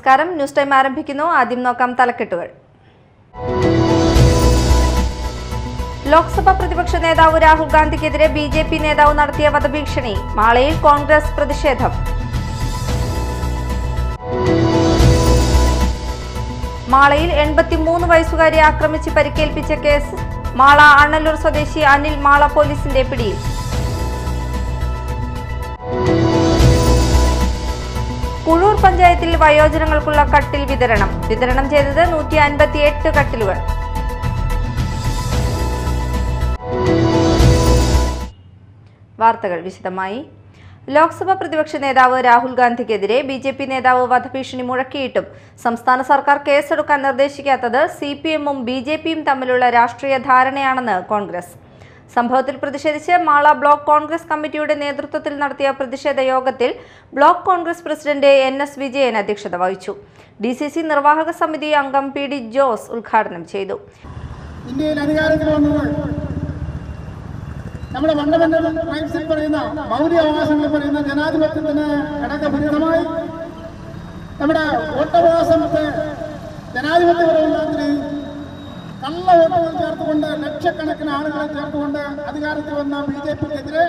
നമസ്കാരം. News time ആരംഭിക്കുന്നു. ആദ്യം നോക്കാം തലക്കെട്ടുകൾ. ലോക്സഭാ പ്രതിപക്ഷ നേതാവ് രാഹുൽ ഗാന്ധിക്കെതിരെ ബിജെപി നേതാവ് നടത്തിയ വധഭീഷണി. മാളയിൽ കോൺഗ്രസ് പ്രതിഷേധം. മാളയിൽ 83 വയസ്സുകാരിയെ ആക്രമിച്ച് പരിക്കേൽപ്പിച്ച കേസ്. മാള അണ്ണല്ലൂർ സ്വദേശി അനിൽ മാള പോലീസിന്റെ പിടിയിൽ. കുഴൂർ പഞ്ചായത്തിൽ വയോജനങ്ങൾക്കുള്ള കട്ടിൽ വിതരണം ചെയ്തത് 158 കട്ടിലുകൾ. വാർത്തകൾ വിശദമായി. ലോക്സഭാ പ്രതിപക്ഷ നേതാവ് രാഹുൽ ഗാന്ധിക്കെതിരെ ബിജെപി നേതാവ് വധഭീഷണി മുഴക്കിയിട്ടും സംസ്ഥാന സർക്കാർ കേസെടുക്കാൻ നിർദ്ദേശിക്കാത്തത് സിപിഎമ്മും ബിജെപിയും തമ്മിലുള്ള രാഷ്ട്രീയ ധാരണയാണെന്ന് കോൺഗ്രസ്. സംഭവത്തിൽ പ്രതിഷേധിച്ച് മാള ബ്ലോക്ക് കോൺഗ്രസ് കമ്മിറ്റിയുടെ നേതൃത്വത്തിൽ നടത്തിയ പ്രതിഷേധ യോഗത്തിൽ block Congress president NS Vijayan അധ്യക്ഷത വഹിച്ചു. DCC നിർവാഹക സമിതി അംഗം PD ജോസ് ഉദ്ഘാടനം ചെയ്തു. ഇന്ത്യയിൽ അധികാരത്തിൽ വന്നത് നമ്മുടെ ഫണ്ടമെന്റൽ റൈറ്റ്സിൽ പറയുന്ന മൗലിക അവകാശങ്ങളിൽ പറയുന്ന ജനാധിപത്യത്തിന് ഘടകവിരുദ്ധമായി നമ്മുടെ വോട്ടവകാശത്തെ ജനാധിപത്യപരമാതിരി കള്ള വോട്ടുകൾ ചേർത്തുകൊണ്ട് ലക്ഷക്കണക്കിന് ആളുകളെ ചേർത്തുകൊണ്ട് അധികാരത്തിൽ വന്ന ബിജെപിക്കെതിരെ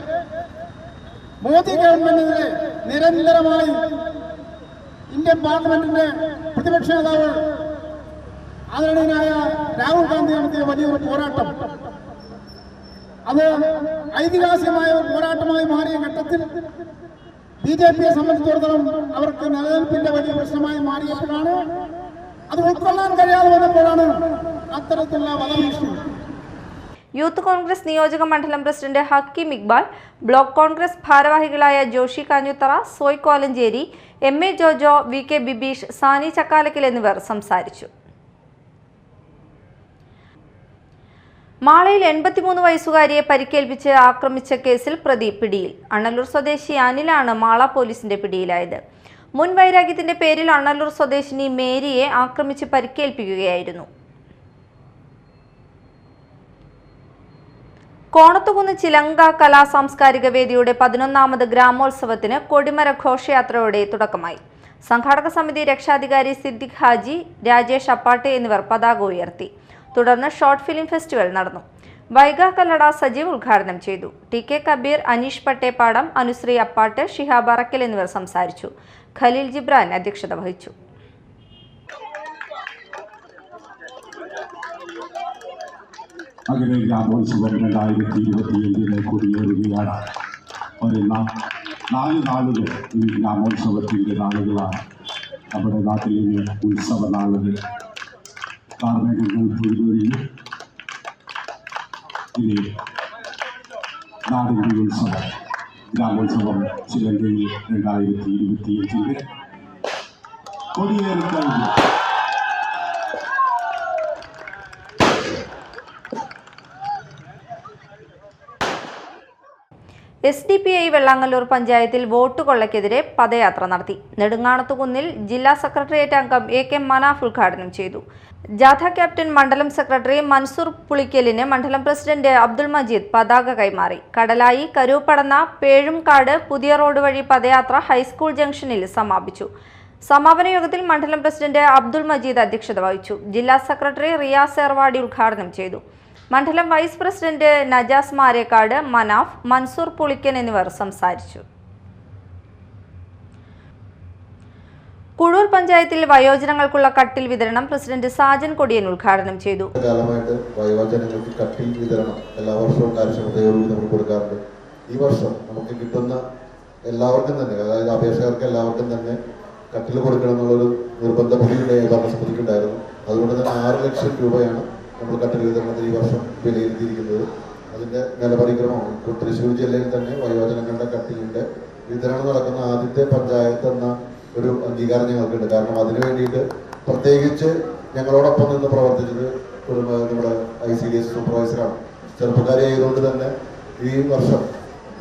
മോദി ഗവൺമെന്റിനെതിരെ നിരന്തരമായി ഇന്ത്യൻ പാർലമെന്റിന്റെ പ്രതിപക്ഷ നേതാവ് ആദരണീയനായ രാഹുൽ ഗാന്ധി നടത്തിയ വലിയൊരു പോരാട്ടം, അത് ഐതിഹാസികമായ ഒരു പോരാട്ടമായി മാറിയ ഘട്ടത്തിൽ ബിജെപിയെ സംബന്ധിച്ചിടത്തോളം അവർക്ക് നിലനിൽപ്പിന്റെ വലിയ പ്രശ്നമായി മാറിയപ്പോഴാണ്, അത് ഉൾക്കൊള്ളാൻ കഴിയാതെ വന്നപ്പോഴാണ് അത്തരത്തിലുള്ള വധഭീഷണി. യൂത്ത് കോൺഗ്രസ് നിയോജക മണ്ഡലം പ്രസിഡന്റ് ഹക്കീം ഇക്ബാൽ, ബ്ലോക്ക് കോൺഗ്രസ് ഭാരവാഹികളായ ജോഷി കാഞ്ഞുത്തറ, സോയ് കോലഞ്ചേരി, MA ജോജോ, VK ബിബീഷ്, സാനി ചക്കാലക്കൽ എന്നിവർ സംസാരിച്ചു. മാളയിൽ 83 വയസ്സുകാരിയെ പരിക്കേൽപ്പിച്ച് ആക്രമിച്ച കേസിൽ പ്രതി പിടിയിൽ. അണ്ണല്ലൂർ സ്വദേശി അനിലാണ് മാള പോലീസിന്റെ പിടിയിലായത്. മുൻ വൈരാഗ്യത്തിന്റെ പേരിൽ അണ്ണല്ലൂർ സ്വദേശിനി മേരിയെ ആക്രമിച്ച് പരിക്കേൽപ്പിക്കുകയായിരുന്നു. കോണത്തുകുന്ന് ചിലങ്ക കലാ സാംസ്കാരിക വേദിയുടെ 11ാമത് ഗ്രാമോത്സവത്തിന് കൊടിമര ഘോഷയാത്രയോടെ തുടക്കമായി. സംഘാടക സമിതി രക്ഷാധികാരി സിദ്ദിഖ് ഹാജി, രാജേഷ് അപ്പാട്ടെ എന്നിവർ പതാക ഉയർത്തി. തുടർന്ന് ഷോർട്ട് ഫിലിം ഫെസ്റ്റിവൽ നടന്നു. വൈഗ കല്ലട സജീവ് ഉദ്ഘാടനം ചെയ്തു. TK കബീർ, അനീഷ് പട്ടേപ്പാടം, അനുശ്രീ അപ്പാട്ട്, ഷിഹാബ് അറക്കൽ എന്നിവർ സംസാരിച്ചു. ഖലീൽ ജിബ്രാൻ അധ്യക്ഷത വഹിച്ചു. അങ്ങനെ ഗ്രാമോത്സവം 2025 കൊടിയേറുകയാണ്. ഒരു 4 നാളുകൾ ഈ ഗ്രാമോത്സവത്തിൻ്റെ നാളുകളാണ്. നമ്മുടെ നാട്ടിലെ ഉത്സവ നാളുകൾ കാർമേഘങ്ങൾ പൊഴുതൊഴിഞ്ഞു. ഇനി നാടിൻ്റെ ഉത്സവം ഗ്രാമോത്സവം ചിലങ്കയിൽ 2025 കൊടിയേറിക്കഴിഞ്ഞു. SDPI വെള്ളാങ്ങല്ലൂർ പഞ്ചായത്തിൽ വോട്ട് കൊള്ളയ്ക്കെതിരെ പദയാത്ര നടത്തി. നെടുങ്ങാണത്തുകുന്നിൽ ജില്ലാ സെക്രട്ടേറിയറ്റ് അംഗം AK മനാഫ് ഉദ്ഘാടനം ചെയ്തു. ജാഥ ക്യാപ്റ്റൻ മണ്ഡലം സെക്രട്ടറി മൻസൂർ പുളിക്കലിന് മണ്ഡലം പ്രസിഡന്റ് അബ്ദുൾ മജീദ് പതാക കൈമാറി. കടലായി, കരൂപ്പടന്ന, പേഴുംകാട്, പുതിയ റോഡ് വഴി പദയാത്ര ഹൈസ്കൂൾ ജംഗ്ഷനിൽ സമാപിച്ചു. സമാപന യോഗത്തിൽ മണ്ഡലം പ്രസിഡന്റ് അബ്ദുൾ മജീദ് അധ്യക്ഷത വഹിച്ചു. ജില്ലാ സെക്രട്ടറി റിയാസ് ഏർവാടി ഉദ്ഘാടനം ചെയ്തു. മണ്ഡലം വൈസ് പ്രസിഡന്റ് നജാസ് മാരേക്കാട്, മനാഫ്, മൻസൂർ പുളിക്കൻ എന്നിവർ സംസാരിച്ചു. കുഴൂർ പഞ്ചായത്തിൽ വയോജനങ്ങൾക്കുള്ള കട്ടിൽ വിതരണം പ്രസിഡന്റ് സാജൻ കൊടിയൻ ഉദ്ഘാടനം ചെയ്തു. കാലമായിട്ട് വയോജനങ്ങൾക്ക് കട്ടിൽ വിതരണം എല്ലാ വർഷവും കാര്യക്ഷമതയോടുകൂടി നമ്മൾ കൊടുക്കാറുണ്ട്. ഈ വർഷം നമുക്ക് കിട്ടുന്ന എല്ലാവർക്കും തന്നെ, അതായത് അപേക്ഷകർക്ക് എല്ലാവർക്കും തന്നെ കട്ടിൽ കൊടുക്കണം എന്നുള്ളൊരു നിർബന്ധ ബുദ്ധിയുടെ ഭരണസമിതിക്കുണ്ടായിരുന്നു. അതുകൊണ്ട് തന്നെ 6 ലക്ഷം രൂപയാണ് നമ്മൾ കട്ടിൽ വിതരണത്തിൽ ഈ വർഷം വിലയിരുത്തിയിരിക്കുന്നത്. അതിൻ്റെ നിലപരിക്രമം തൃശ്ശൂർ ജില്ലയിൽ തന്നെ വയോജനങ്ങളുടെ കട്ടിലിൻ്റെ വിതരണം നടക്കുന്ന ആദ്യത്തെ പഞ്ചായത്ത് എന്ന ഒരു അംഗീകാരം ഞങ്ങൾക്കുണ്ട്. കാരണം അതിനു വേണ്ടിയിട്ട് പ്രത്യേകിച്ച് ഞങ്ങളോടൊപ്പം നിന്ന് പ്രവർത്തിച്ചത് നമ്മുടെ ICDS സൂപ്പർവൈസറാണ്. ചെറുപ്പക്കാരി ആയതുകൊണ്ട് തന്നെ ഈ വർഷം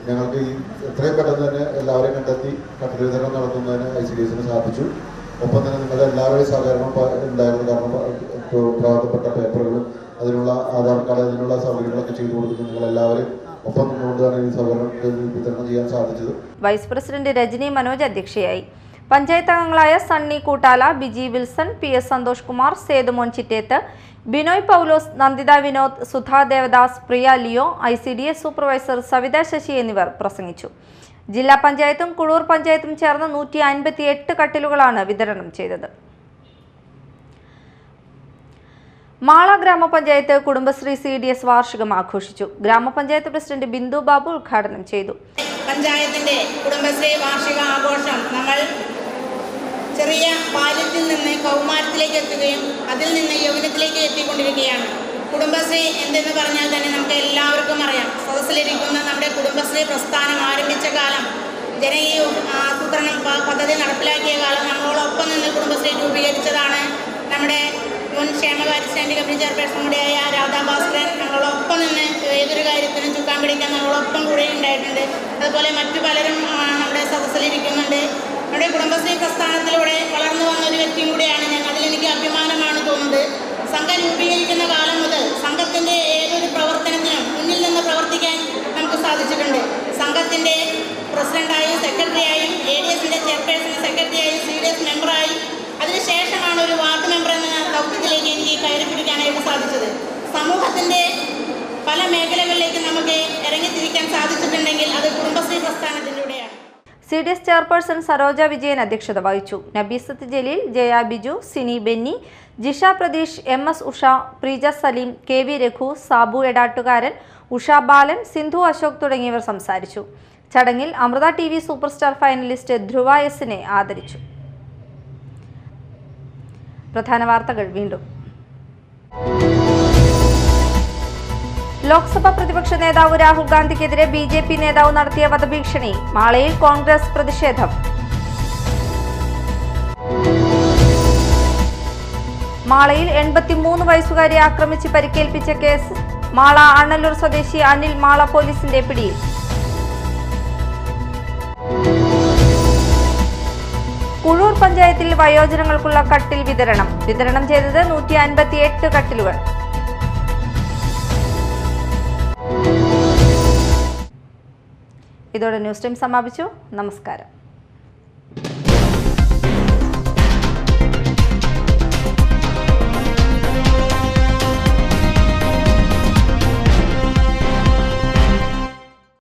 ഞങ്ങൾക്ക് ഈ എത്രയും പെട്ടെന്ന് തന്നെ എല്ലാവരെയും കണ്ടെത്തി കട്ടിൽ വിതരണം നടത്തുന്നതിന് ICDSന് സാധിച്ചു. ഒപ്പം തന്നെ നിങ്ങളുടെ എല്ലാവരുടെയും സഹകരണം ഉണ്ടായിരുന്നു. കാരണം പ്രധാനപ്പെട്ട പേപ്പറുകളും അതിനുള്ള ആധാർ കാർഡ് അതിനുള്ള സൗകര്യങ്ങളൊക്കെ ചെയ്തു കൊടുക്കുന്നു. നിങ്ങളെല്ലാവരും ഒപ്പം നിന്നുകൊണ്ടാണ് ഈ സഹകരണം വിതരണം ചെയ്യാൻ സാധിച്ചത്. വൈസ് പ്രസിഡന്റ് രജനി മനോജ് അധ്യക്ഷയായി. പഞ്ചായത്ത് അംഗങ്ങളായ Sunny Koottala, Biji Wilson, PS Santhosh Kumar, Sethumon Chitteth, Binoy Paulose, Nanditha Vinod, Sudha Devadas, Priya Leo, ICDS supervisor Savitha Sasi എന്നിവർ പ്രസംഗിച്ചു. ജില്ലാ പഞ്ചായത്തും കുളൂർ പഞ്ചായത്തും ചേർന്ന് 158 കട്ടിലുകളാണ് വിതരണം ചെയ്തത്. മാള ഗ്രാമപഞ്ചായത്ത് കുടുംബശ്രീ CDS വാർഷികം ആഘോഷിച്ചു. ഗ്രാമപഞ്ചായത്ത് പ്രസിഡന്റ് ബിന്ദു ബാബു ഉദ്ഘാടനം ചെയ്തു. പഞ്ചായത്തിന്റെ കുടുംബശ്രീ വാർഷിക ആഘോഷം നമ്മൾ ചെറിയ ബാല്യത്തിൽ നിന്ന് കൗമാരത്തിലേക്ക് എത്തുകയും അതിൽ നിന്ന് യൗവനത്തിലേക്ക് എത്തിക്കൊണ്ടിരിക്കുകയാണ്. കുടുംബശ്രീ എന്തെന്ന് പറഞ്ഞാൽ തന്നെ നമുക്ക് എല്ലാവർക്കും അറിയാം. സദസ്സിലിരിക്കുന്ന നമ്മുടെ കുടുംബശ്രീ പ്രസ്ഥാനം ആരംഭിച്ച കാലം, ജനകീയ ആസൂത്രണ പദ്ധതി നടപ്പിലാക്കിയ കാലം നമ്മളോടൊപ്പം നിന്ന് കുടുംബശ്രീ രൂപീകരിച്ചതാണ് നമ്മുടെ മുൻ ക്ഷേമകാര്യ സ്റ്റാൻഡിംഗ് കമ്മിറ്റി ചെയർപേഴ്സൺ കൂടിയായ രാധാ ഭാസ്കരൻ. ഞങ്ങളോടൊപ്പം നിന്ന് ഏതൊരു കാര്യത്തിനും ചുക്കാൻ പിടിക്കാൻ ഞങ്ങളോടൊപ്പം കൂടെ ഉണ്ടായിട്ടുണ്ട്. അതുപോലെ മറ്റു പലരും നമ്മുടെ സദസ്സിലിരിക്കുന്നുണ്ട്. നമ്മുടെ കുടുംബശ്രീ പ്രസ്ഥാനത്തിലൂടെ വളർന്നു വന്ന ഒരു വ്യക്തിയും കൂടെയാണ് ഞാൻ. അതിലെനിക്ക് അഭിമാനമാണ് തോന്നുന്നത്. സംഘം രൂപീകരിക്കുന്ന കാലം മുതൽ സംഘത്തിൻ്റെ ഏതൊരു പ്രവർത്തനത്തിനും മുന്നിൽ നിന്ന് പ്രവർത്തിക്കാൻ നമുക്ക് സാധിച്ചിട്ടുണ്ട്. സംഘത്തിൻ്റെ പ്രസിഡന്റായും സെക്രട്ടറിയായും, ADSന്റെ ചെയർപേഴ്സൺ സെക്രട്ടറിയായും, CDS മെമ്പറായി, അതിനുശേഷമാണ് ഒരു വാർഡ് മെമ്പർ എന്ന ദൗത്യത്തിലേക്ക് എനിക്ക് കയറി പിടിക്കാനായിട്ട് സാധിച്ചത്. സമൂഹത്തിൻ്റെ പല മേഖലകളിലേക്ക് നമുക്ക് ഇറങ്ങിത്തിരിക്കാൻ സാധിച്ചിട്ടുണ്ടെങ്കിൽ അത് കുടുംബശ്രീ പ്രസ്ഥാനത്തിലൂടെയാണ്. CDS ചെയർപേഴ്സൺ സരോജ വിജയൻ അധ്യക്ഷത വഹിച്ചു. നബീസത്ത് ജലീൽ, ജയ ബിജു, സിനി ബെന്നി, ജിഷ പ്രതീഷ്, MS ഉഷ, പ്രീജ സലീം, KV രഘു, സാബു എടാട്ടുകാരൻ, ഉഷ ബാലൻ, സിന്ധു അശോക് തുടങ്ങിയവർ സംസാരിച്ചു. ചടങ്ങിൽ Amrita TV super star finalist Dhruva S-നെ ആദരിച്ചു. പ്രധാന വാർത്തകൾ വീണ്ടും. ലോക്സഭാ പ്രതിപക്ഷ നേതാവ് രാഹുൽ ഗാന്ധിക്കെതിരെ BJP നേതാവ് നടത്തിയ വധഭീഷണി. മാളയിൽ കോൺഗ്രസ് പ്രതിഷേധം. മാളയിൽ 83 വയസ്സുകാരിയെ ആക്രമിച്ച് പരിക്കേൽപ്പിച്ച കേസ്. മാള അണ്ണല്ലൂർ സ്വദേശി അനിൽ മാള പോലീസിന്റെ പിടിയിൽ. കുളൂർ പഞ്ചായത്തിൽ വയോജനങ്ങൾക്കുള്ള കട്ടിൽ വിതരണം ചെയ്തത് 158 കട്ടിലുകൾ. ഇതോടെ ന്യൂസ് ടൈം സമാപിച്ചു. നമസ്കാരം.